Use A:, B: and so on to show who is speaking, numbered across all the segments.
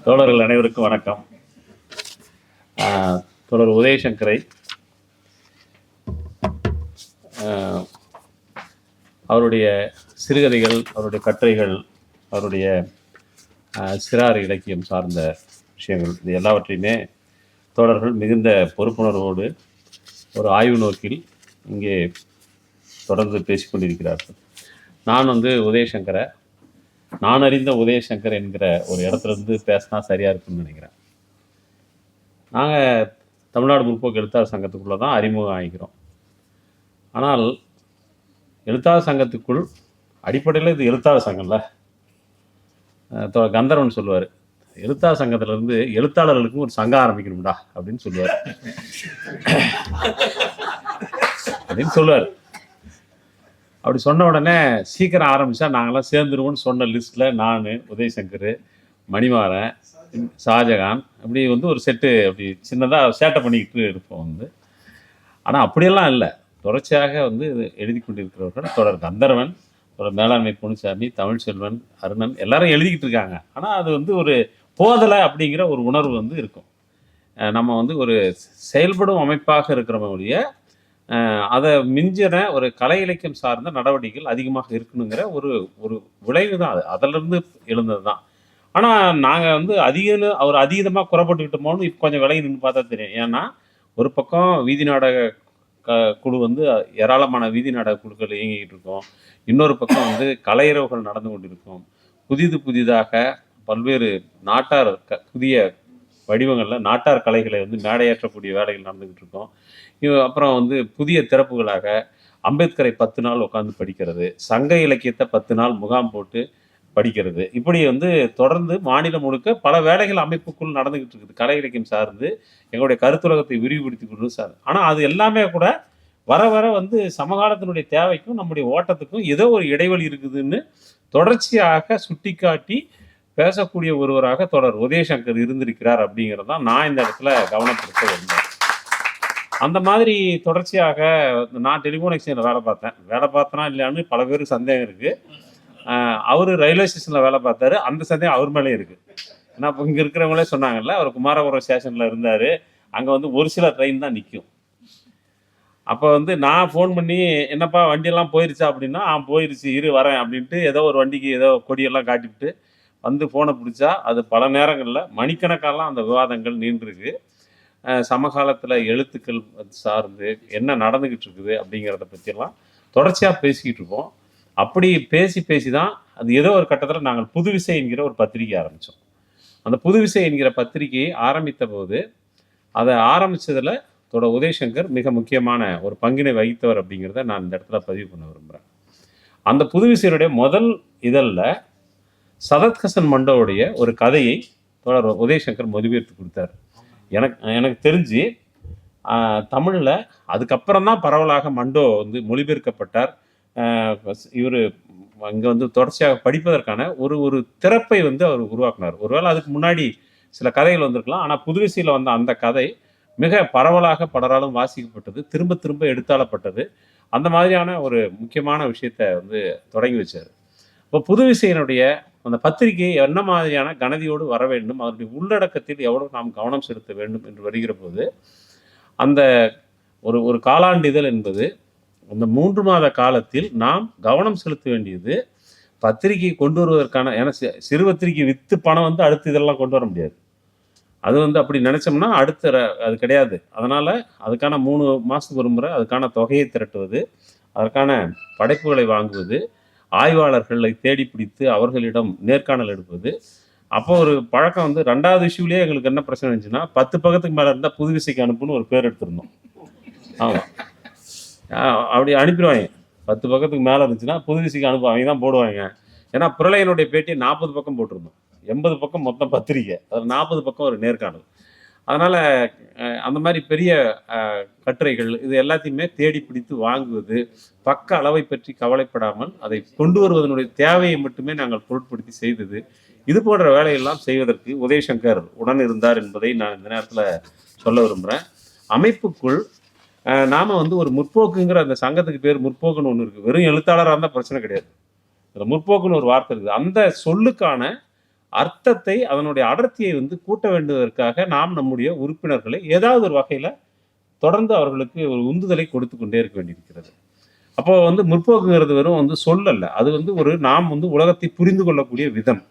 A: தோழர்கள் அனைவருக்கும் வணக்கம். தோழர் உதயசங்கரை அவருடைய சிறுகதைகள், அவருடைய கட்டுரைகள், அவருடைய சிறார் இலக்கியம் சார்ந்த விஷயங்கள், இது எல்லாவற்றையுமே தோழர்கள் மிகுந்த பொறுப்புணர்வோடு ஒரு ஆய்வு நோக்கில் இங்கே தொடர்ந்து பேசிக்கொண்டிருக்கிறார்கள். நான் உதயசங்கரை, நான் அறிந்த உதயசங்கர் என்கிற ஒரு இடத்துலேருந்து பேசினா சரியாக இருக்குன்னு நினைக்கிறேன். நாங்கள் தமிழ்நாடு முற்போக்கு எழுத்தாளர் சங்கத்துக்குள்ளே தான் அறிமுகம் ஆகிக்கிறோம். ஆனால் எழுத்தாளர் சங்கத்துக்குள் அடிப்படையில் இது எழுத்தாளர் சங்கம்ல. கந்தர்வன் சொல்லுவார், எழுத்தாளர் சங்கத்திலேருந்து எழுத்தாளர்களுக்கும் ஒரு சங்கம் ஆரம்பிக்கணும்டா அப்படின்னு சொல்லுவார் அப்படின்னு சொல்லுவார். அப்படி சொன்ன உடனே சீக்கிரம் ஆரம்பித்தா நாங்களாம் சேர்ந்துருவோம்னு சொன்ன லிஸ்ட்டில் நான், உதயசங்கர், மணிமாறன், ஷாஜகான் அப்படி ஒரு செட்டு அப்படி சின்னதாக சேட்டை பண்ணிக்கிட்டு இருப்போம். ஆனால் அப்படியெல்லாம் இல்லை. தொடர்ச்சியாக எழுதி கொண்டிருக்கிறவர்கள் தொடர் கந்தர்வன், தொடர் மேலாண்மை பொன்னுசாமி, தமிழ்ச்செல்வன், அருணன் எல்லாரும் எழுதிக்கிட்டு இருக்காங்க. ஆனால் அது ஒரு போதலை அப்படிங்கிற ஒரு உணர்வு இருக்கும். நம்ம ஒரு செயல்படும் அமைப்பாக இருக்கிறவங்களுடைய அதை மிஞ்சின ஒரு கலை இலக்கியம் சார்ந்த நடவடிக்கைகள் அதிகமாக இருக்கணுங்கிற ஒரு ஒரு விளைவு தான் அது. அதிலிருந்து எழுந்தது தான். ஆனால் நாங்கள் அவர் அதீதமாக குறைப்பட்டுக்கிட்டோமோன்னு இப்போ கொஞ்சம் விலகி நின்று பார்த்தா தெரியும். ஏன்னா ஒரு பக்கம் வீதி நாடக குழு ஏராளமான வீதி நாடக குழுக்கள் இயங்கிக்கிட்டு இருக்கோம். இன்னொரு பக்கம் கலையரவுகள் நடந்து கொண்டிருக்கும். புதிதாக பல்வேறு நாட்டார் புதிய வடிவங்களில் நாட்டார் கலைகளை மேடையேற்றக்கூடிய வேலைகள் நடந்துக்கிட்டு இருக்கோம். அப்புறம் புதிய திறப்புகளாக அம்பேத்கரை 10 நாள் உட்காந்து படிக்கிறது, சங்க இலக்கியத்தை 10 நாள் முகாம் போட்டு படிக்கிறது, இப்படி தொடர்ந்து மாநிலம் முழுக்க பல வேலைகள் அமைப்புக்குள் நடந்துக்கிட்டு இருக்குது. கலை இலக்கியம் சார்ந்து எங்களுடைய கருத்துலகத்தை விரிவுபடுத்தி கொண்டு சார். ஆனால் அது எல்லாமே கூட வர வர சமகாலத்தினுடைய தேவைக்கும் நம்முடைய ஓட்டத்துக்கும் ஏதோ ஒரு இடைவெளி இருக்குதுன்னு தொடர்ச்சியாக சுட்டிக்காட்டி பேசக்கூடிய ஒருவராக தொடர் உதயசங்கர் இருந்திருக்கிறார் அப்படிங்கிறது தான் நான் இந்த இடத்துல கவனப்படுத்த விரும்புகிறேன். அந்த மாதிரி தொடர்ச்சியாக நான் டெலிஃபோன் எக்ஸ்சேஞ்சில் வேலை பார்த்தனா இல்லையான்னு பல பேருக்கு சந்தேகம் இருக்குது. அவர் ரயில்வே ஸ்டேஷனில் வேலை பார்த்தாரு, அந்த சந்தேகம் அவர் மேலே இருக்குது. ஏன்னா இப்போ இங்கே இருக்கிறவங்களே சொன்னாங்கல்ல, அவர் குமாரபுரம் ஸ்டேஷனில் இருந்தார், அங்கே ஒரு சில ட்ரெயின் தான் நிற்கும். அப்போ நான் ஃபோன் பண்ணி என்னப்பா வண்டியெல்லாம் போயிருச்சா அப்படின்னா, போயிருச்சு இரு வரேன் அப்படின்ட்டு ஏதோ ஒரு வண்டிக்கு ஏதோ கொடியெல்லாம் காட்டிவிட்டு ஃபோனை பிடிச்சா அது பல நேரங்களில் மணிக்கணக்காலாம் அந்த விவாதங்கள் நீண்டிருக்கு. சமகாலத்தில் எழுத்துக்கள் சார்ந்து என்ன நடந்துக்கிட்டு இருக்குது அப்படிங்கிறத பற்றியெல்லாம் தொடர்ச்சியாக பேசிக்கிட்டு இருக்கோம். அப்படி பேசி தான் அது ஏதோ ஒரு கட்டத்தில் நாங்கள் புதுவிசை என்கிற ஒரு பத்திரிகை ஆரம்பித்தோம். அந்த புதுவிசை என்கிற பத்திரிகையை ஆரம்பித்த போது அதை ஆரம்பித்ததில் உதயசங்கர் மிக முக்கியமான ஒரு பங்கினை வகித்தவர் அப்படிங்கிறத நான் இந்த இடத்துல பதிவு பண்ண விரும்புகிறேன். அந்த புதுவிசையினுடைய முதல் இதழில் சதத்ஹசன் மண்டோவுடைய ஒரு கதையை தொடர் உதயசங்கர் மொழிபெயர்த்து கொடுத்தார். எனக்கு தெரிஞ்சு தமிழில் அதுக்கப்புறம் தான் பரவலாக மண்டோ மொழிபெயர்க்கப்பட்டார். இவர் இங்கே தொடர்ச்சியாக படிப்பதற்கான ஒரு திறப்பை அவர் உருவாக்கினார். ஒருவேளை அதுக்கு முன்னாடி சில கதைகள் வந்திருக்கலாம். ஆனால் புதுவிசையில் அந்த கதை மிக பரவலாக பலராலும் வாசிக்கப்பட்டது, திரும்ப திரும்ப எடுத்தாளப்பட்டது. அந்த மாதிரியான ஒரு முக்கியமான விஷயத்தை தொடங்கி வச்சார். இப்போ புதுவிசையினுடைய அந்த பத்திரிகை என்ன மாதிரியான கனதியோடு வர வேண்டும், அதனுடைய உள்ளடக்கத்தில் எவ்வளோ நாம் கவனம் செலுத்த வேண்டும் என்று வருகிற போது அந்த ஒரு காலாண்டு இதழ் என்பது அந்த 3 மாத காலத்தில் நாம் கவனம் செலுத்த வேண்டியது பத்திரிகை கொண்டு வருவதற்கான. ஏன்னா சிறு பத்திரிகை விற்று பணம் அடுத்து இதெல்லாம் கொண்டு வர முடியாது. அது அப்படி நினச்சோம்னா அது கிடையாது. அதனால் அதுக்கான 3 மாதத்துக்கு ஒரு முறை அதுக்கான தொகையை திரட்டுவது, அதற்கான படைப்புகளை வாங்குவது, ஆய்வாளர்களை தேடி பிடித்து அவர்களிடம் நேர்காணல் எடுப்பது. அப்போ ஒரு பழக்கம் 2வது இஷ்யூலேயே எங்களுக்கு என்ன பிரச்சனை இருந்துச்சுன்னா, 10 பக்கத்துக்கு மேலே இருந்தால் புதுவிசைக்கு அனுப்புன்னு ஒரு பேர் எடுத்திருந்தோம். ஆமாம், அப்படி அனுப்பிடுவாங்க. 10 பக்கத்துக்கு மேலே இருந்துச்சுன்னா புதுவிசைக்கு அனுப்புவாங்க தான் போடுவாங்க. ஏன்னா பிரளயனுடைய பேட்டி 40 பக்கம் போட்டிருந்தோம். 80 பக்கம் மொத்தம் பத்திரிக்கை, அதில் 40 பக்கம் ஒரு நேர்காணல். அதனால் அந்த மாதிரி பெரிய கட்டுரைகள் இது எல்லாத்தையுமே தேடி பிடித்து வாங்குவது, பக்க அளவை பற்றி கவலைப்படாமல் அதை கொண்டு வருவதனுடைய தேவையை மட்டுமே நாங்கள் பொருட்படுத்தி செய்தது, இது போன்ற வேலையெல்லாம் செய்வதற்கு உதயசங்கர் உடன் இருந்தார் என்பதை நான் இந்த நேரத்தில் சொல்ல விரும்புகிறேன். அமைப்புக்குள் நாம் ஒரு முற்போக்குங்கிற அந்த சங்கத்துக்கு பேர் முற்போக்குன்னு ஒன்று இருக்குது. வெறும் எழுத்தாளராக இருந்தால் பிரச்சனை கிடையாது. அதில் முற்போக்குன்னு ஒரு வார்த்தை இருக்குது. அந்த சொல்லுக்கான அர்த்தத்தை அதனுடைய அடர்த்தியை வந்து கூட்ட வேண்டுவதற்காக நாம் நம்முடைய உறுப்பினர்களை ஏதாவது ஒரு வகையில் தொடர்ந்து அவர்களுக்கு ஒரு உந்துதலை கொடுத்து கொண்டே இருக்க வேண்டியிருக்கிறது. அப்போ வந்து முற்போக்குங்கிறது வெறும் வந்து சொல்லல்ல, அது வந்து ஒரு நாம் வந்து உலகத்தை புரிந்து கொள்ளக்கூடிய விதம்,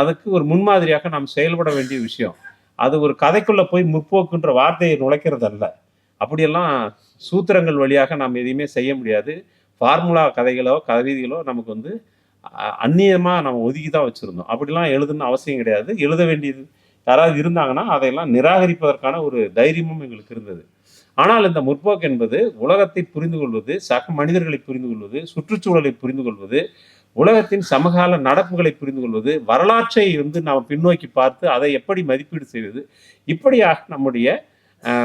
A: அதுக்கு ஒரு முன்மாதிரியாக நாம் செயல்பட வேண்டிய விஷயம். அது ஒரு கதைக்குள்ள போய் முற்போக்குன்ற வார்த்தையை நுழைக்கிறது அல்ல. அப்படியெல்லாம் சூத்திரங்கள் வழியாக நாம் எதையுமே செய்ய முடியாது. ஃபார்முலா கதைகளோ கவிதைகளோ நமக்கு வந்து அந்நியமாக நம்ம ஒதுக்கி தான் வச்சுருந்தோம். அப்படிலாம் எழுதணும்னு அவசியம் கிடையாது. எழுத வேண்டியது யாராவது இருந்தாங்கன்னா அதையெல்லாம் நிராகரிப்பதற்கான ஒரு தைரியமும் எங்களுக்கு இருந்தது. ஆனால் இந்த முற்போக்கு என்பது உலகத்தை புரிந்து கொள்வது, சக மனிதர்களை புரிந்து கொள்வது, சுற்றுச்சூழலை புரிந்து கொள்வது, உலகத்தின் சமகால நடப்புகளை புரிந்து கொள்வது, வரலாற்றை வந்து நாம் பின்னோக்கி பார்த்து அதை எப்படி மதிப்பீடு செய்வது, இப்படியாக நம்முடைய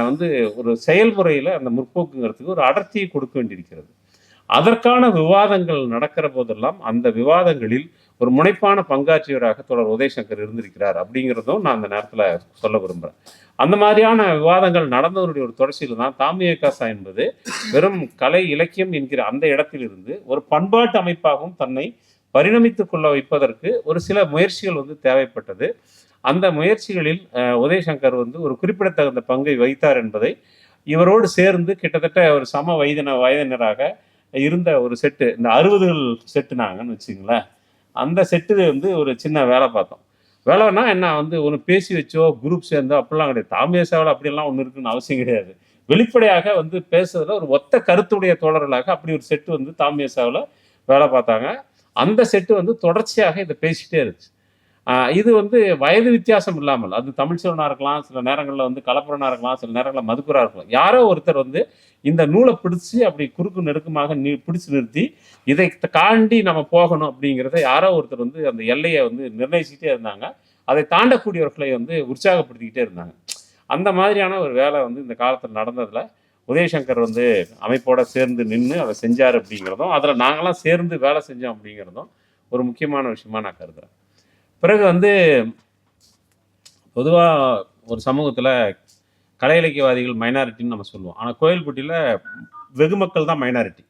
A: வந்து ஒரு செயல்முறையில் அந்த முற்போக்குங்கிறதுக்கு ஒரு அடர்த்தியை கொடுக்க வேண்டியிருக்கிறது. அதற்கான விவாதங்கள் நடக்கிற போதெல்லாம் அந்த விவாதங்களில் ஒரு முனைப்பான பங்காற்றியவராக தொடர் உதயசங்கர் இருந்திருக்கிறார் அப்படிங்கிறதும் நான் அந்த நேரத்தில் சொல்ல விரும்புகிறேன். அந்த மாதிரியான விவாதங்கள் நடந்தவருடைய ஒரு தொடர்ச்சியில் தான் தாமியகாசா என்பது வெறும் கலை இலக்கியம் என்கிற அந்த இடத்திலிருந்து ஒரு பண்பாட்டு அமைப்பாகவும் தன்னை பரிணமித்துக் கொள்ள வைப்பதற்கு ஒரு சில முயற்சிகள் வந்து தேவைப்பட்டது. அந்த முயற்சிகளில் உதயசங்கர் வந்து ஒரு குறிப்பிடத்தகுந்த பங்கை வகித்தார் என்பதை இவரோடு சேர்ந்து கிட்டத்தட்ட ஒரு சம வயதினராக இருந்த ஒரு செட்டு, இந்த 60கள் செட்டு நாங்கன்னு வச்சுங்களேன், அந்த செட்டு வந்து ஒரு சின்ன வேலை பார்த்தோம். வேலைன்னா என்ன வந்து ஒன்று பேசி வச்சோ குரூப் சேர்ந்தோ அப்படிலாம் கிடையாது. தாமியசாவில் அப்படியெல்லாம் ஒன்று இருக்குன்னு அவசியம் கிடையாது. வெளிப்படையாக வந்து பேசுறதுல ஒரு ஒத்த கருத்துடைய தோழர்களாக அப்படி ஒரு செட்டு வந்து தாமியசாவில் வேலை பார்த்தாங்க. அந்த செட்டு வந்து தொடர்ச்சியாக இதை பேசிக்கிட்டே இருந்துச்சு. இது வந்து வயது வித்தியாசம் இல்லாமல், அது தமிழ்ச்செல்வனாக இருக்கலாம், சில நேரங்களில் வந்து கலப்புரனாக இருக்கலாம், சில நேரங்களில் மதுக்குராக இருக்கலாம், யாரோ ஒருத்தர் வந்து இந்த நூலை பிடிச்சி அப்படி குறுக்கு நெருக்கமாக பிடிச்சு நிறுத்தி இதை தாண்டி நம்ம போகணும் அப்படிங்கிறத யாரோ ஒருத்தர் வந்து அந்த எல்லையை வந்து நிர்ணயிச்சுக்கிட்டே இருந்தாங்க. அதை தாண்டக்கூடியவர்களை வந்து உற்சாகப்படுத்திக்கிட்டே இருந்தாங்க. அந்த மாதிரியான ஒரு வேலை வந்து இந்த காலத்தில் நடந்ததில் உதயசங்கர் வந்து அமைப்போடு சேர்ந்து நின்று அதை செஞ்சார் அப்படிங்கிறதும், அதில் நாங்களாம் சேர்ந்து வேலை செஞ்சோம் அப்படிங்கிறதும் ஒரு முக்கியமான விஷயமா நான் கருதுகிறேன். பிறகு வந்து பொதுவாக ஒரு சமூகத்தில் கலை இலக்கியவாதிகள் மைனாரிட்டின்னு நம்ம சொல்லுவோம். ஆனால் கோயில்பட்டியில் வெகு மக்கள் தான் மைனாரிட்டி.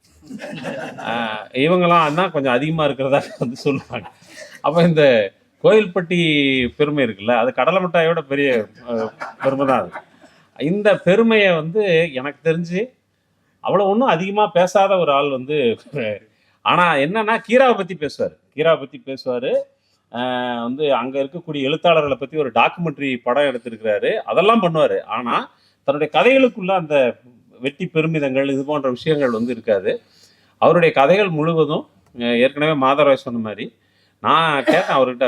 A: இவங்கெல்லாம் தான் கொஞ்சம் அதிகமாக இருக்கிறதா வந்து சொல்லுவாங்க. அப்போ இந்த கோயில்பட்டி பெருமை இருக்குல்ல, அது கடலை மிட்டாயோட பெரிய பெருமை தான் அது. இந்த பெருமையை வந்து எனக்கு தெரிஞ்சு அவ்வளோ ஒன்றும் அதிகமாக பேசாத ஒரு ஆள் வந்து, ஆனால் என்னன்னா கீராவை பற்றி பேசுவார். வந்து அங்கே இருக்கக்கூடிய எழுத்தாளர்களை பற்றி ஒரு டாக்குமெண்ட்ரி படம் எடுத்திருக்கிறாரு, அதெல்லாம் பண்ணுவார். ஆனால் தன்னுடைய கதைகளுக்குள்ள அந்த வெட்டி பெருமிதங்கள் இது போன்ற விஷயங்கள் வந்து இருக்காது. அவருடைய கதைகள் முழுவதும் ஏற்கனவே மாதராய் சொன்ன மாதிரி நான் கேட்டேன் அவர்கிட்ட,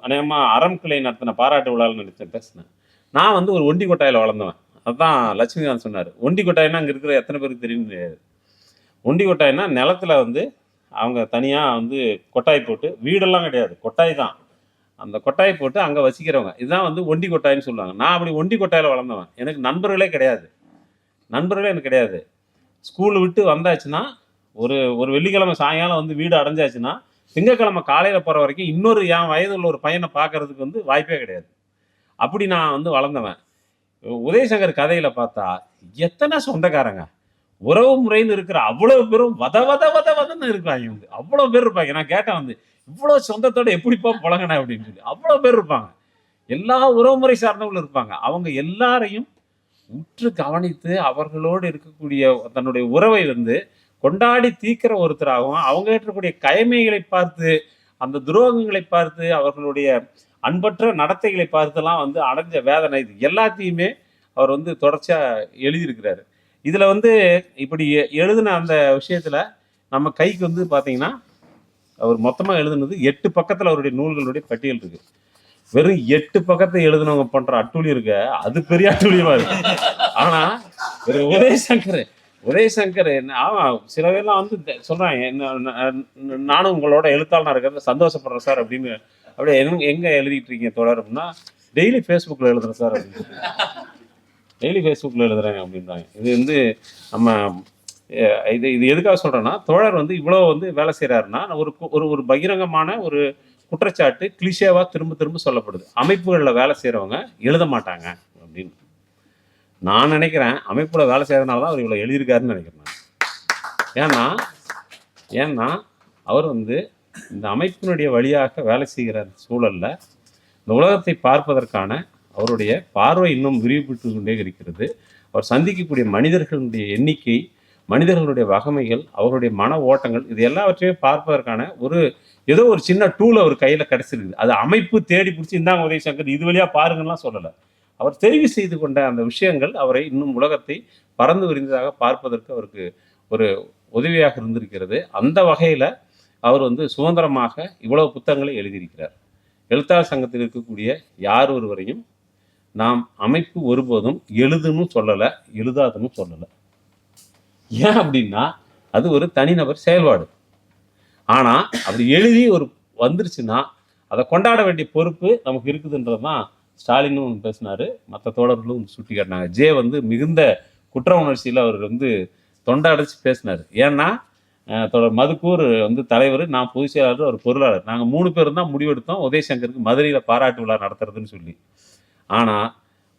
A: அநேகமாக அறம் கிளை நடத்தின பாராட்டு விழாவில் பேசினேன். நான் வந்து ஒரு ஒண்டி கொட்டாயில் வளர்ந்தவன். அதுதான் லட்சுமிகாந்த் சொன்னார். ஒண்டி கொட்டாயின்னா அங்கே இருக்கிற எத்தனை பேருக்கு தெரியும் தெரியாது. ஒண்டி கொட்டாயின்னா நிலத்தில் வந்து அவங்க தனியாக வந்து கொட்டாய் போட்டு, வீடெல்லாம் கிடையாது, கொட்டாய் தான், அந்த கொட்டாய் போட்டு அங்கே வசிக்கிறவங்க, இதுதான் வந்து ஒண்டி கொட்டாயின்னு சொல்லுவாங்க. நான் அப்படி ஒண்டி கொட்டாயில் வளர்ந்தவன். எனக்கு நண்பர்களே எனக்கு கிடையாது. ஸ்கூல் விட்டு வந்தாச்சுன்னா ஒரு வெள்ளிக்கிழமை சாயங்காலம் வந்து வீடு அடைஞ்சாச்சுன்னா திங்கக்கிழமை காலையில் போகிற வரைக்கும் இன்னொரு என் வயது உள்ள ஒரு பையனை பார்க்கறதுக்கு வந்து வாய்ப்பே கிடையாது. அப்படி நான் வந்து வளர்ந்தவன். உதயசங்கர் கதையில் பார்த்தா எத்தனை சொந்தக்காரங்க, உறவு முறைன்னு இருக்கிற அவ்வளோ பேரும் வதன்னு இருப்பாங்க. வந்து அவ்வளோ பேர் இருப்பாங்க. நான் கேட்டேன் வந்து இவ்வளோ சொந்தத்தோட எப்படிப்பா புழங்கின அப்படின்னு சொல்லி. அவ்வளோ பேர் இருப்பாங்க. எல்லா உறவு முறை சார்ந்தவங்களும் இருப்பாங்க. அவங்க எல்லாரையும் உற்று கவனித்து அவர்களோடு இருக்கக்கூடிய தன்னுடைய உறவை வந்து கொண்டாடி தீக்கிற ஒருத்தராகவும், அவங்க ஏற்றக்கூடிய கயமைகளை பார்த்து, அந்த துரோகங்களை பார்த்து, அவர்களுடைய அன்பற்ற நடத்தைகளை பார்த்துலாம் வந்து அடைஞ்ச வேதனை, இது எல்லாத்தையுமே அவர் வந்து தொடர்ச்சியாக எழுதியிருக்கிறாரு. இதில் வந்து இப்படி எழுதின அந்த விஷயத்தில் நம்ம கைக்கு வந்து பார்த்தீங்கன்னா அவர் மொத்தமாக எழுதுனது 8 பக்கத்தில் அவருடைய நூல்களுடைய பட்டியல் இருக்குது. வெறும் 8 பக்கத்தை எழுதுனவங்க பண்ணுற அட்டூழியம் இருக்க, அது பெரிய அட்டூழியமாக இருக்கு. ஆனால் ஒரு உதயசங்கர் என்ன, ஆமாம் சில பேர்லாம் வந்து சொல்கிறாங்க, நானும் உங்களோட எழுத்தாளனாக இருக்கிறது சந்தோஷப்படுறேன் சார் அப்படின்னு. அப்படியே எங்கே எழுதிட்டு இருக்கீங்க தொடர் அப்படின்னா, டெய்லி ஃபேஸ்புக்கில் எழுதுறேன் சார் அப்படின்னு. டெய்லி ஃபேஸ்புக்கில் எழுதுறாங்க அப்படின்றாங்க. இது வந்து நம்ம இது எதுக்காக சொல்கிறேன்னா, தோழர் வந்து இவ்வளோ வந்து வேலை செய்கிறாருன்னா ஒரு பகிரங்கமான ஒரு குற்றச்சாட்டு கிளிஷேவாக திரும்ப சொல்லப்படுது. அமைப்புகளில் வேலை செய்கிறவங்க எழுத மாட்டாங்க அப்படின்னு நான் நினைக்கிறேன். அமைப்பில் வேலை செய்கிறதுனால தான் அவர் இவ்வளோ எழுதியிருக்காருன்னு நினைக்கிறேன் நான். ஏன்னா அவர் வந்து இந்த அமைப்பினுடைய வழியாக வேலை செய்கிற சூழல்ல இந்த உலகத்தை பார்ப்பதற்கான அவருடைய பார்வை இன்னும் விரிவுபட்டு கொண்டே இருக்கிறது. அவர் சந்திக்கக்கூடிய மனிதர்களுடைய எண்ணிக்கை, மனிதர்களுடைய வகைமைகள், அவருடைய மன ஓட்டங்கள், இது எல்லாவற்றையும் பார்ப்பதற்கான ஏதோ ஒரு சின்ன டூல் அவர் கையில கிடைச்சிருக்குது. அது அமைப்பு தேடி பிடிச்சி இந்தாங்க உதயசங்கர் இது வழியா பாருங்கலாம் சொல்லலை. அவர் தெரிவு செய்து கொண்ட அந்த விஷயங்கள் அவரை இன்னும் உலகத்தை பறந்து விரிந்ததாக பார்ப்பதற்கு அவருக்கு ஒரு உதவியாக இருந்திருக்கிறது. அந்த வகையில அவர் சுதந்திரமாக இவ்வளவு புத்தகங்களை எழுதியிருக்கிறார். எழுத்தாளர் சங்கத்தில் இருக்கக்கூடிய யார் ஒருவரையும் நாம் அமைப்பு ஒருபோதும் எழுதுன்னு சொல்லலை, எழுதாதுன்னு சொல்லலை. ஏன் அப்படின்னா அது ஒரு தனிநபர் செயல்பாடு. ஆனா அப்படி எழுதி வந்துருச்சுன்னா அதை கொண்டாட வேண்டிய பொறுப்பு நமக்கு இருக்குதுன்றது தான் ஸ்டாலினும் பேசினாரு, மற்ற தோழர்களும் சுட்டி காட்டினாங்க. மிகுந்த குற்ற உணர்ச்சியில் அவர் தொண்டை அடைச்சு பேசினார். ஏன்னா மதுக்கூர் தலைவர், நான் பொதுச் செயலாளர், ஒரு பொருளாளர், நாங்கள் 3 பேரும் தான் முடிவெடுத்தோம் உதயசங்கருக்கு மதுரையில் பாராட்டு விழா நடத்துறதுன்னு சொல்லி. ஆனால்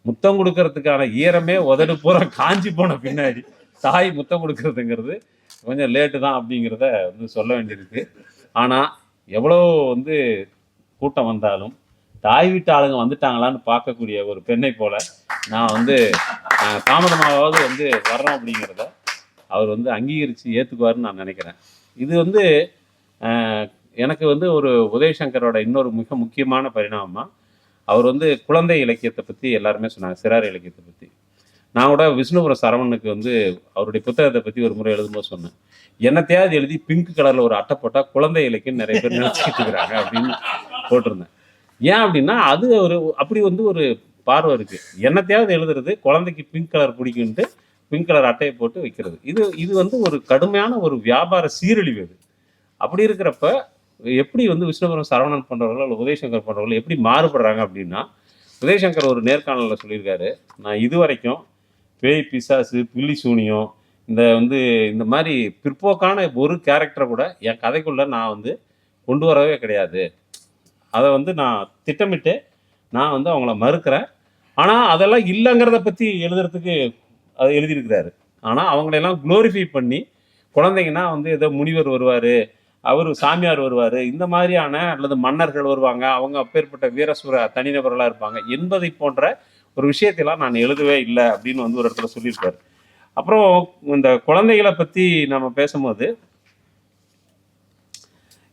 A: முத்தம் கொடுக்கறதுக்கான ஈரமே உதடு பூரா காஞ்சி போன பின்னாடி தாய் முத்தம் கொடுக்கறதுங்கிறது கொஞ்சம் லேட்டு தான் அப்படிங்கிறத சொல்ல வேண்டியிருக்கு. ஆனால் எவ்வளோ கூட்டம் வந்தாலும் தாய் வீட்டு ஆளுங்க வந்துட்டாங்களான்னு பார்க்கக்கூடிய ஒரு பெண்ணை போல நான் தாமதமாவது வர்றோம் அப்படிங்கிறத அவர் அங்கீகரித்து ஏற்றுக்குவாருன்னு நான் நினைக்கிறேன். இது எனக்கு ஒரு உதயசங்கரோட இன்னொரு மிக முக்கியமான பரிணாமமாக அவர் குழந்தை இலக்கியத்தை பற்றி எல்லாருமே சொன்னாங்க, சிறார் இலக்கியத்தை பற்றி. நான் கூட விஷ்ணுபுரம் சரவணனுக்கு அவருடைய புத்தகத்தை பற்றி ஒரு முறை எழுதும்போது சொன்னேன், என்னத்தையாவது எழுதி பிங்க் கலரில் ஒரு அட்டை போட்டால் குழந்தை இலக்கியம் நிறைய பேர் நினச்சிக்கிட்டு இருக்கிறாங்க அப்படின்னு போட்டிருந்தேன். ஏன் அப்படின்னா அது அப்படி ஒரு பார்வை இருக்குது. என்னத்தையாவது எழுதுறது, குழந்தைக்கு பிங்க் கலர் பிடிக்குன்ட்டு பிங்க் கலர் அட்டையை போட்டு வைக்கிறது. இது ஒரு கடுமையான ஒரு வியாபார சீரழிவு. அது அப்படி இருக்கிறப்ப எப்படி விஷ்ணுபுரம் சரவணன் போன்றவர்கள், உதயசங்கர் போன்றவர்கள் எப்படி மாறுபடுறாங்க அப்படின்னா, உதயசங்கர் ஒரு நேர்காணலில் சொல்லியிருக்காரு, நான் இதுவரைக்கும் பேய், பிசாசு, பில்லி சூனியம், இந்த மாதிரி பிற்போக்கான ஒரு கேரக்டரை கூட என் கதைக்குள்ளே நான் கொண்டு வரவே கிடையாது. அதை நான் திட்டமிட்டு நான் அவங்கள மறுக்கிறேன். ஆனால் அதெல்லாம் இல்லைங்கிறத பற்றி எழுதுறதுக்கு அதை எழுதியிருக்கிறாரு. ஆனால் அவங்களெல்லாம் குளோரிஃபை பண்ணி, குழந்தைங்கன்னா ஏதோ முனிவர் வருவார், அவர் சாமியார் வருவார், இந்த மாதிரியான அல்லது மன்னர்கள் வருவாங்க, அவங்க அப்பேற்பட்ட வீரசூர தனிநபர்களாக இருப்பாங்க என்பதை போன்ற ஒரு விஷயத்தெல்லாம் நான் எழுதவே இல்லை அப்படின்னு ஒரு இடத்துல சொல்லியிருக்காரு. அப்புறம் இந்த குழந்தைகளை பற்றி நம்ம பேசும்போது,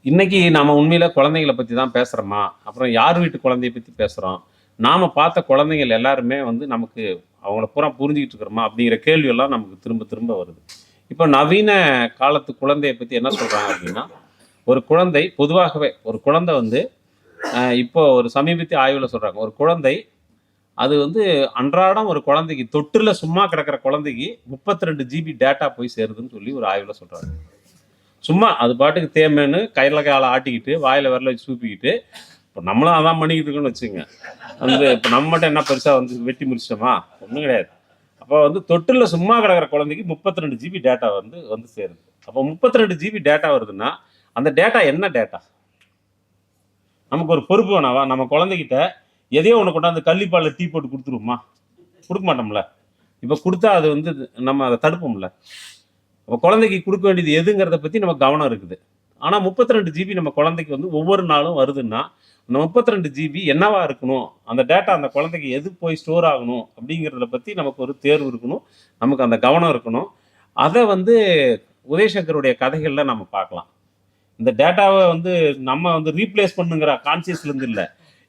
A: இன்னைக்கு நாம உண்மையில குழந்தைகளை பற்றி தான் பேசுகிறோமா, அப்புறம் யார் வீட்டு குழந்தைய பற்றி பேசுகிறோம், நாம் பார்த்த குழந்தைகள் எல்லாருமே நமக்கு அவங்கள பூரா புரிஞ்சுக்கிட்டு இருக்கிறோமா அப்படிங்கிற கேள்வியெல்லாம் நமக்கு திரும்ப திரும்ப வருது. இப்போ நவீன காலத்து குழந்தையை பற்றி என்ன சொல்கிறாங்க அப்படின்னா, ஒரு குழந்தை பொதுவாகவே ஒரு குழந்தை இப்போ ஒரு சமீபத்திய ஆய்வில் சொல்கிறாங்க, ஒரு குழந்தை அது அன்றாடம் ஒரு குழந்தைக்கு தொட்டில் சும்மா கிடக்கிற குழந்தைக்கு 32 GB டேட்டா போய் சேருதுன்னு சொல்லி ஒரு ஆய்வில் சொல்கிறாங்க. சும்மா அது பாட்டுக்கு தேமேன்னு கையில் காலை ஆட்டிக்கிட்டு வாயில் விரல வச்சு சூப்பிக்கிட்டு, இப்போ நம்மளும் அதான் பண்ணிக்கிட்டு இருக்கோன்னு வச்சுங்க. இப்போ நம்ம மட்டும் என்ன பெருசாக வெட்டி முடிச்சிட்டோமா, ஒன்றும் கிடையாது. அப்போ தொட்டில் சும்மா கிடக்கிற குழந்தைக்கு 32 GB டேட்டா சேருது. அப்போ 32 GB டேட்டா வருதுன்னா அந்த டேட்டா என்ன டேட்டா? நமக்கு ஒரு பொறுப்பு வேணாவா? நம்ம குழந்தைகிட்ட எதையோ ஒன்று கொண்டாந்து கள்ளிப்பாலில் டீ போட்டு கொடுத்துருவோமா? கொடுக்க மாட்டோம்ல. இப்போ கொடுத்தா அது நம்ம அதை தடுப்போம்ல. அப்போ குழந்தைக்கு கொடுக்க வேண்டியது எதுங்கிறத பற்றி நம்ம கவனம் இருக்குது. ஆனால் 32 GB நம்ம குழந்தைக்கு ஒவ்வொரு நாளும் வருதுன்னா அந்த 32 GB என்னவா இருக்கணும், அந்த டேட்டா அந்த குழந்தைக்கு எது போய் ஸ்டோர் ஆகணும் அப்படிங்கிறத பற்றி நமக்கு ஒரு தேர்வு இருக்கணும், நமக்கு அந்த கவனம் இருக்கணும். அதை உதயசங்கருடைய கதைகளில் நம்ம பார்க்கலாம். இந்த டேட்டாவை நம்ம ரீப்ளேஸ் பண்ணுங்கிற கான்சியஸ்லேருந்து இல்லை,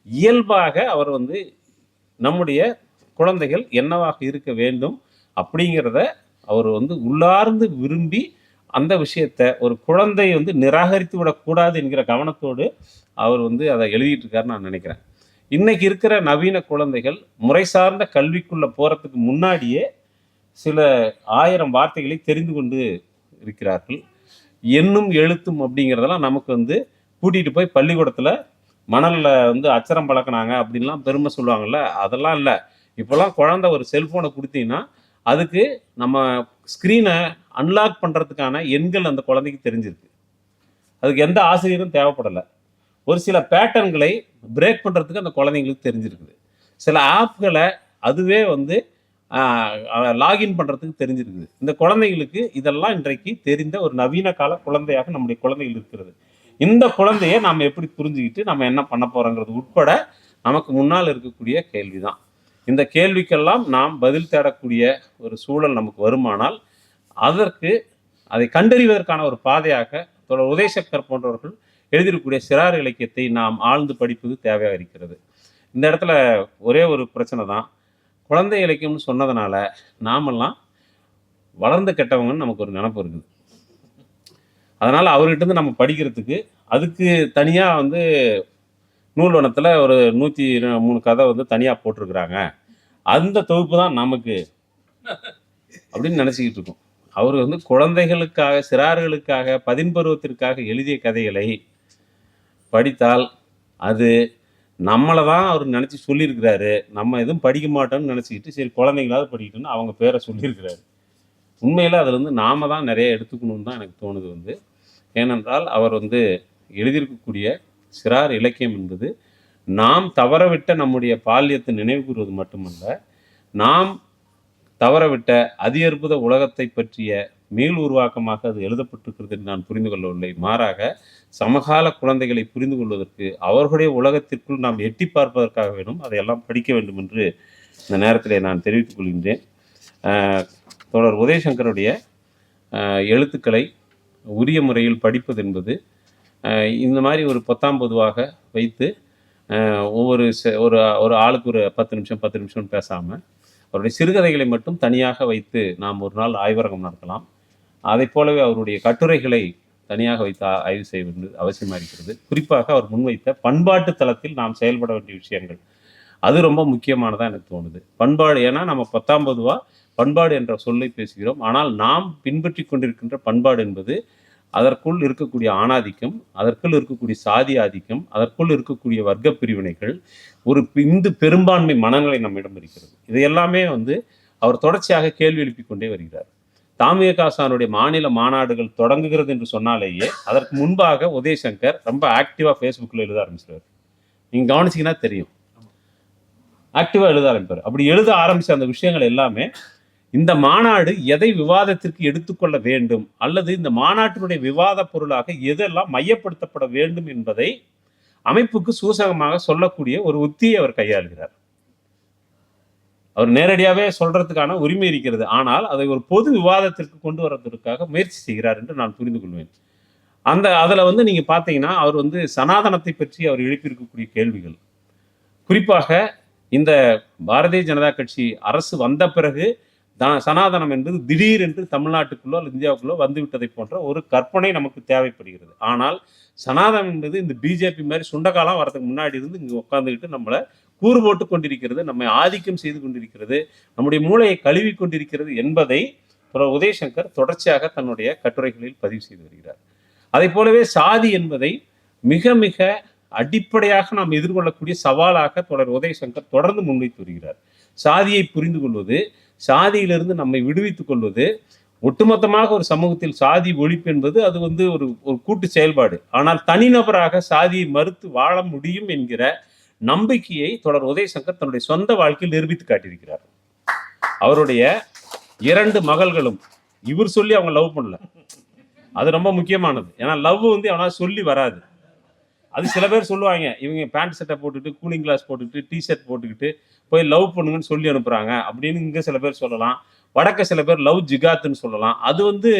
A: இயல்பாக அவர் நம்முடைய குழந்தைகள் என்னவாக இருக்க வேண்டும் அப்படிங்கிறத அவர் உள்ளார்ந்து விரும்பி அந்த விஷயத்தை ஒரு குழந்தை நிராகரித்து விடக்கூடாது என்கிற கவனத்தோடு அவர் அதை எழுதிட்டு இருக்காருன்னு நான் நினைக்கிறேன். இன்னைக்கு இருக்கிற நவீன குழந்தைகள் முறை சார்ந்த கல்விக்குள்ளே போகிறதுக்கு முன்னாடியே சில 1000 வார்த்தைகளை தெரிந்து கொண்டு இருக்கிறார்கள். எண்ணும் எழுத்தும் அப்படிங்கிறதெல்லாம் நமக்கு கூட்டிகிட்டு போய் பள்ளிக்கூடத்தில் மணலில் அச்சரம் பழக்கினாங்க அப்படின்லாம் பெருமை சொல்லுவாங்கள்ல, அதெல்லாம் இல்லை. இப்போல்லாம் குழந்தை ஒரு செல்ஃபோனை கொடுத்தீங்கன்னா அதுக்கு நம்ம ஸ்க்ரீனை அன்லாக் பண்ணுறதுக்கான எண்கள் அந்த குழந்தைக்கு தெரிஞ்சிருக்கு. அதுக்கு எந்த ஆசிரியரும் தேவைப்படலை. ஒரு சில பேட்டர்ன்களை பிரேக் பண்ணுறதுக்கு அந்த குழந்தைங்களுக்கு தெரிஞ்சிருக்குது. சில ஆப்களை அதுவே லாகின் பண்ணுறதுக்கு தெரிஞ்சிருக்குது. இந்த குழந்தைங்களுக்கு இதெல்லாம் இன்றைக்கு தெரிந்த ஒரு நவீன கால குழந்தையாக நம்முடைய குழந்தைகள் இருக்கிறது. இந்த குழந்தைய நாம் எப்படி புரிஞ்சுக்கிட்டு நம்ம என்ன பண்ண போறோங்கிறது உட்பட நமக்கு முன்னால் இருக்கக்கூடிய கேள்விதான். இந்த கேள்விக்கெல்லாம் நாம் பதில் தேடக்கூடிய ஒரு சூழல் நமக்கு வருமானால் அதற்கு அதை கண்டறிவதற்கான ஒரு பாதையாக தொடர் உதயசங்கர் போன்றவர்கள் எழுதியிருக்கக்கூடிய சிறார் இலக்கியத்தை நாம் ஆழ்ந்து படிப்பது தேவையாக இருக்கிறது. இந்த இடத்துல ஒரே ஒரு பிரச்சனை தான். குழந்தை இலக்கியம்னு சொன்னதுனால நாமெல்லாம் வளர்ந்து கெட்டவங்கன்னு நமக்கு ஒரு நினப்பு இருக்குது. அதனால் அவர்கிட்ட இருந்து நம்ம படிக்கிறதுக்கு அதுக்கு தனியாக வந்து நூல்வனத்தில் ஒரு 103 கதை வந்து தனியாக போட்டிருக்கிறாங்க. அந்த தொகுப்பு தான் நமக்கு அப்படின்னு நினச்சிக்கிட்டு இருக்கோம். அவர் வந்து குழந்தைகளுக்காக, சிறார்களுக்காக, பதின்பருவத்திற்காக எழுதிய கதைகளை படித்தால் அது நம்மளை தான் அவர் நினச்சி சொல்லியிருக்கிறாரு. நம்ம எதுவும் படிக்க மாட்டோம்னு நினச்சிக்கிட்டு சரி குழந்தைங்களாவது படிக்கட்டும்னு அவங்க பேரை சொல்லியிருக்கிறாரு. உண்மையில் அதுலேருந்து நாம தான் நிறைய எடுத்துக்கணும்னு தான் எனக்கு தோணுது வந்து. ஏனென்றால் அவர் வந்து எழுதியிருக்கக்கூடிய சிறார் இலக்கியம் என்பது நாம் தவறவிட்ட நம்முடைய பால்யத்தை நினைவு கூறுவது மட்டுமல்ல, நாம் தவறவிட்ட அதி அற்புத உலகத்தை பற்றிய மீள் உருவாக்கமாக அது எழுதப்பட்டிருக்கிறது என்று நான் புரிந்து கொள்ளவில்லை. மாறாக சமகால குழந்தைகளை புரிந்து கொள்வதற்கு, அவர்களுடைய உலகத்திற்குள் நாம் எட்டி பார்ப்பதற்காக வேண்டும் அதையெல்லாம் படிக்க வேண்டும் என்று இந்த நேரத்தில் நான் தெரிவித்துக் கொள்கின்றேன். தொடர் உதயசங்கருடைய எழுத்துக்களை உரிய முறையில் படிப்பது என்பது இந்த மாதிரி ஒரு 10ஆம் பொதுவாக வைத்து ஒவ்வொரு ஒரு ஆளுக்கு ஒரு 10 நிமிஷம் பேசாமல் அவருடைய சிறுகதைகளை மட்டும் தனியாக வைத்து நாம் ஒரு நாள் ஆய்வரங்கம் நடத்தலாம். அதை போலவே அவருடைய கட்டுரைகளை தனியாக வைத்து ஆய்வு செய்ய வேண்டியது அவசியமாக இருக்கிறது. குறிப்பாக அவர் முன்வைத்த பண்பாட்டு தளத்தில் நாம் செயல்பட வேண்டிய விஷயங்கள் அது ரொம்ப முக்கியமானதாக எனக்கு தோணுது. பண்பாடு, ஏன்னா நம்ம 10ஆம் பொதுவாக பண்பாடு என்ற சொல்லை பேசுகிறோம். ஆனால் நாம் பின்பற்றி கொண்டிருக்கின்ற பண்பாடு என்பது அதற்குள் இருக்கக்கூடிய ஆணாதிக்கம், அதற்குள் இருக்கக்கூடிய சாதி ஆதிக்கம், அதற்குள் இருக்கக்கூடிய வர்க்க பிரிவினைகள், ஒரு இந்து பெரும்பான்மை மனநிலை நம்மிடம் இருக்கிறது. இது எல்லாமே வந்து அவர் தொடர்ச்சியாக கேள்வி எழுப்பிக் கொண்டே வருகிறார். தாமியகாசானுடைய மாநில மாநாடுகள் தொடங்குகிறது என்று சொன்னாலேயே அதற்கு முன்பாக உதயசங்கர் ரொம்ப ஆக்டிவாக ஃபேஸ்புக்கில் எழுத ஆரம்பிச்சிருவார். நீங்கள் கவனிச்சிங்கன்னா தெரியும், ஆக்டிவாக எழுத ஆரம்பிப்பார். அப்படி எழுத ஆரம்பித்த அந்த விஷயங்கள் எல்லாமே இந்த மாநாடு எதை விவாதத்திற்கு எடுத்துக்கொள்ள வேண்டும் அல்லது இந்த மாநாட்டினுடைய விவாத பொருளாக எதெல்லாம் மையப்படுத்தப்பட வேண்டும் என்பதை அமைப்புக்கு சூசகமாக சொல்லக்கூடிய ஒரு உத்தியை அவர் கையாளுகிறார். அவர் நேரடியாகவே சொல்றதுக்கான உரிமை இருக்கிறது, ஆனால் அதை ஒரு பொது விவாதத்திற்கு கொண்டு வர்றதற்காக முயற்சி செய்கிறார் என்று நான் புரிந்து கொள்வேன். அதில் வந்து நீங்க பார்த்தீங்கன்னா அவர் வந்து சனாதனத்தை பற்றி அவர் எழுப்பியிருக்கக்கூடிய கேள்விகள், குறிப்பாக இந்த பாரதிய ஜனதா கட்சி அரசு வந்த பிறகு சனாதனம் என்பது திடீர் என்று தமிழ்நாட்டுக்குள்ளோ அல்லது இந்தியாவுக்குள்ளோ வந்துவிட்டதை போன்ற ஒரு கற்பனை நமக்கு தேவைப்படுகிறது. ஆனால் சனாதனம் என்பது இந்த பிஜேபி மாதிரி சுண்டகாலம் வரதுக்கு முன்னாடி இருந்து இங்கே உட்காந்துக்கிட்டு நம்மளை கூறு போட்டு கொண்டிருக்கிறது, நம்மை ஆதிக்கம் செய்து கொண்டிருக்கிறது, நம்முடைய மூளையை கழுவி கொண்டிருக்கிறது என்பதை உதயசங்கர் தொடர்ச்சியாக தன்னுடைய கட்டுரைகளில் பதிவு செய்து வருகிறார். அதை போலவே சாதி என்பதை மிக மிக அடிப்படையாக நாம் எதிர்கொள்ளக்கூடிய சவாலாக தொடர் உதயசங்கர் தொடர்ந்து முன்வைத்து வருகிறார். சாதியை புரிந்து கொள்வது, சாதியிலிருந்து நம்மை விடுவித்துக் கொள்வது, ஒட்டுமொத்தமாக ஒரு சமூகத்தில் சாதி ஒழிப்பு என்பது அது வந்து ஒரு கூட்டு செயல்பாடு. ஆனால் தனிநபராக சாதியை மறுத்து வாழ முடியும் என்கிற நம்பிக்கையை தொடர் உதயசங்கர் தன்னுடைய சொந்த வாழ்க்கையில் நிரூபித்து காட்டியிருக்கிறார். அவருடைய 2 மகள்களும் இவர் சொல்லி அவங்க லவ் பண்ணல, அது ரொம்ப முக்கியமானது. ஏன்னா லவ் வந்து அவனால் சொல்லி வராது. அது சில பேர் சொல்லுவாங்க, இவங்க பேண்ட் சட்டை போட்டுக்கிட்டு கூலிங் கிளாஸ் போட்டுக்கிட்டு டிஷர்ட் போட்டுக்கிட்டு போய் லவ் பண்ணுங்கன்னு சொல்லி அனுப்புறாங்க அப்படின்னு இங்கே சில பேர் சொல்லலாம். வடக்க சில பேர் லவ் ஜிகாத்துன்னு சொல்லலாம். அது வந்து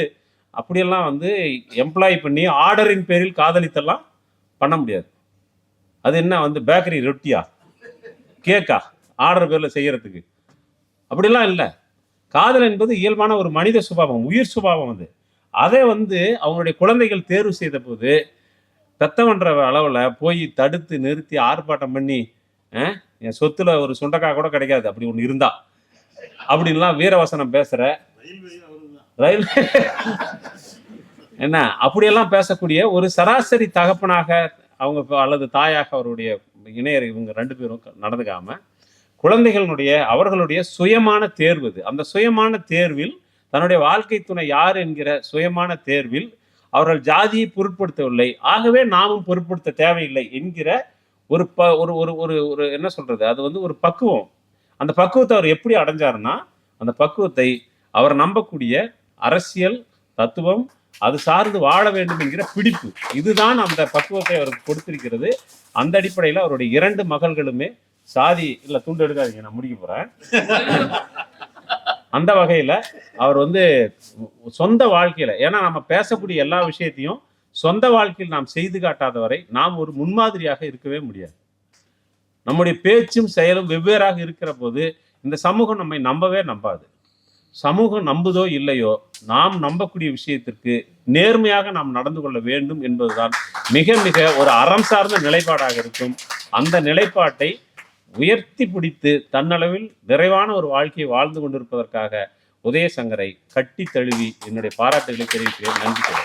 A: அப்படியெல்லாம் வந்து எம்ப்ளாய் பண்ணி ஆர்டரின் பேரில் காதலித்தெல்லாம் பண்ண முடியாது. அது என்ன வந்து பேக்கரி ரொட்டியா கேக்கா ஆர்டர் பேரில் செய்யறதுக்கு? அப்படிலாம் இல்லை. காதல் என்பது இயல்பான ஒரு மனித சுபாவம், உயிர் சுபாவம். அதை வந்து அவங்களுடைய குழந்தைகள் தேர்வு செய்த போது பெத்தவன்ற அளவில் போய் தடுத்து நிறுத்தி ஆர்ப்பாட்டம் பண்ணி என் சொத்துல ஒரு சுண்டக்காய் கூட கிடைக்காது அப்படி ஒன்று இருந்தா அப்படின்லாம் வீரவசனம் பேசுற ரயில்வே என்ன அப்படியெல்லாம் பேசக்கூடிய ஒரு சராசரி தகப்பனாக அவங்க அல்லது தாயாக அவருடைய இணையர் இவங்க 2 பேரும் நடந்துக்காம குழந்தைகளுடைய அவர்களுடைய சுயமான தேர்வு, அந்த சுயமான தேர்வில் தன்னுடைய வாழ்க்கை துணை யார் என்கிற சுயமான தேர்வில் அவர்கள் ஜாதியை பொருட்படுத்தவில்லை, ஆகவே நாமும் பொருட்படுத்த தேவையில்லை என்கிற ஒரு ஒரு என்ன சொல்றது, அது வந்து ஒரு பக்குவம். அந்த பக்குவத்தை அவர் எப்படி அடைஞ்சாருன்னா, அந்த பக்குவத்தை அவர் நம்பக்கூடிய அரசியல் தத்துவம், அது சார்ந்து வாழ வேண்டும் என்கிற பிடிப்பு, இதுதான் அந்த பக்குவத்தை அவருக்கு கொடுத்திருக்கிறது. அந்த அடிப்படையில் அவருடைய 2 மகள்களுமே சாதி இல்லை, துண்டு எடுக்காதீங்க, நான் முடிக்க போறேன். அந்த வகையில அவர் வந்து சொந்த வாழ்க்கையில, ஏன்னா நம்ம பேசக்கூடிய எல்லா விஷயத்தையும் சொந்த வாழ்க்கையில் நாம் செய்து காட்டாதவரை நாம் ஒரு முன்மாதிரியாக இருக்கவே முடியாது. நம்முடைய பேச்சும் செயலும் வெவ்வேறாக இருக்கிற போது இந்த சமூகம் நம்மை நம்பவே நம்பாது. சமூகம் நம்புதோ இல்லையோ, நாம் நம்பக்கூடிய விஷயத்திற்கு நேர்மையாக நாம் நடந்து கொள்ள வேண்டும் என்பதுதான் மிக மிக ஒரு அறம் சார்ந்த நிலைப்பாடாக இருக்கும். அந்த நிலைப்பாட்டை உயர்த்தி பிடித்து தன்னளவில் நிறைவான ஒரு வாழ்க்கையை வாழ்ந்து கொண்டிருப்பதற்காக உதயசங்கரை கட்டி தழுவி என்னுடைய பாராட்டுகளை தெரிவிக்கிறேன். நன்றி.